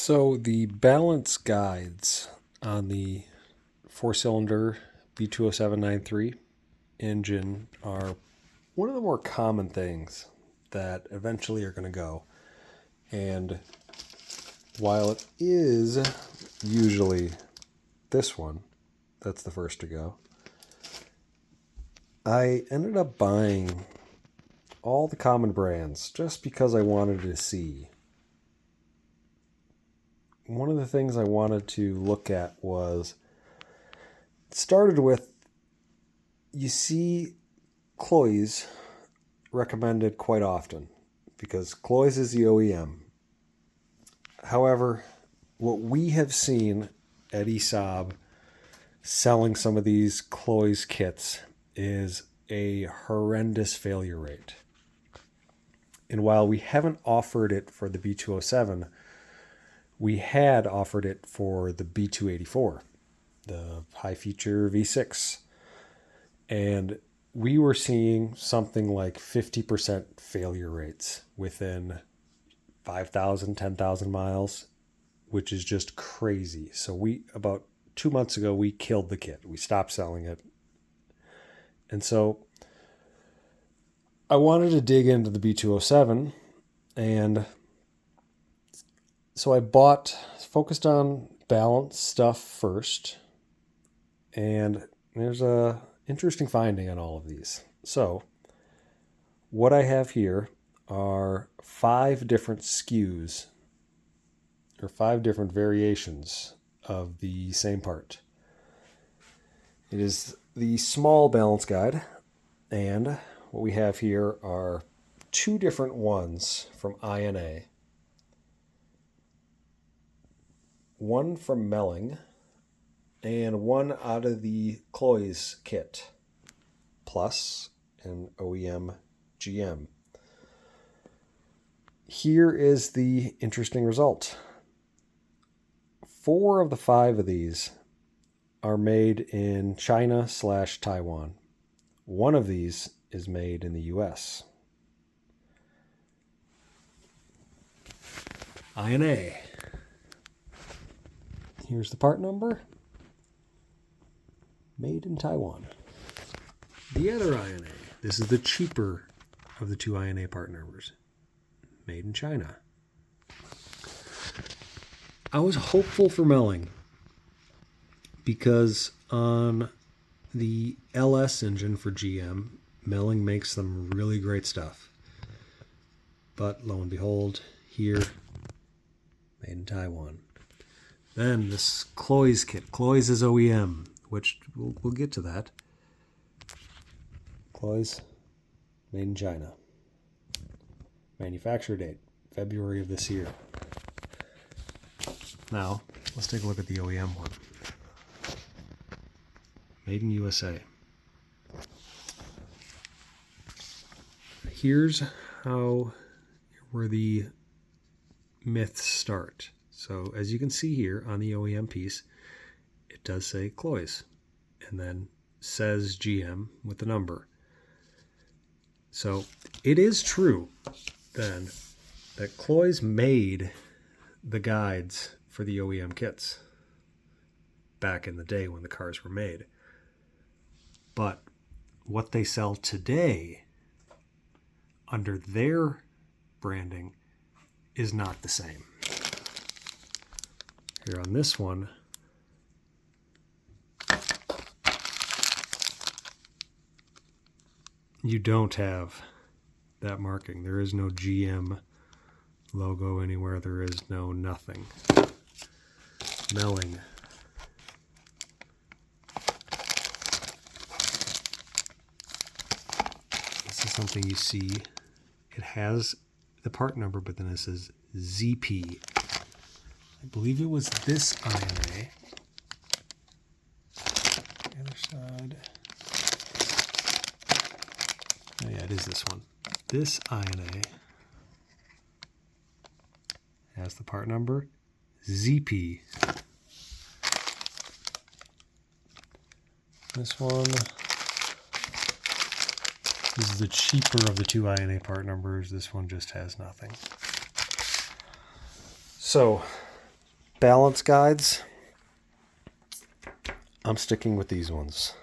So the balance guides on the four-cylinder B207 engine are one of the more common things that eventually are going to go. And while it is usually this one that's the first to go, I ended up buying all the common brands just because I wanted to see. One of the things I wanted to look at was, it started with, you see Cloyes recommended quite often because Cloyes is the OEM. However, what we have seen at Saab selling some of these Cloyes kits is a horrendous failure rate. And while we haven't offered it for the B207, we had offered it for the B284, the high feature V6. And we were seeing something like 50% failure rates within 5,000, 10,000 miles, which is just crazy. So about 2 months ago, we killed the kit. We stopped selling it. And so I wanted to dig into the B207, and so I focused on balance stuff first, and there's a interesting finding on all of these. So what I have here are 5 different SKUs, or 5 different variations of the same part. It is the small balance guide, and what we have here are 2 different ones from INA. One from Melling, and one out of the Cloyes kit, plus an OEM GM. Here is the interesting result. 4 of the 5 of these are made in China/Taiwan. One of these is made in the US. INA. Here's the part number. Made in Taiwan. The other INA. This is the cheaper of the 2 INA part numbers. Made in China. I was hopeful for Melling because on the LS engine for GM, Melling makes some really great stuff. But lo and behold, here, made in Taiwan. Then this Cloyes kit. Cloyes is OEM, which we'll get to that. Cloyes, made in China. Manufacture date, February of this year. Now, let's take a look at the OEM one. Made in USA. Here's where the myths start. So as you can see here on the OEM piece, it does say Cloyes and then says GM with the number. So it is true then that Cloyes made the guides for the OEM kits back in the day when the cars were made. But what they sell today under their branding is not the same. Here on this one, you don't have that marking. There is no GM logo anywhere. There is no nothing. Melling. This is something you see. It has the part number, but then it says ZP. I believe it was this INA. The other side. Oh yeah, it is this one. This INA has the part number ZP. This one, this is the cheaper of the 2 INA part numbers. This one just has nothing. So balance guides, I'm sticking with these ones.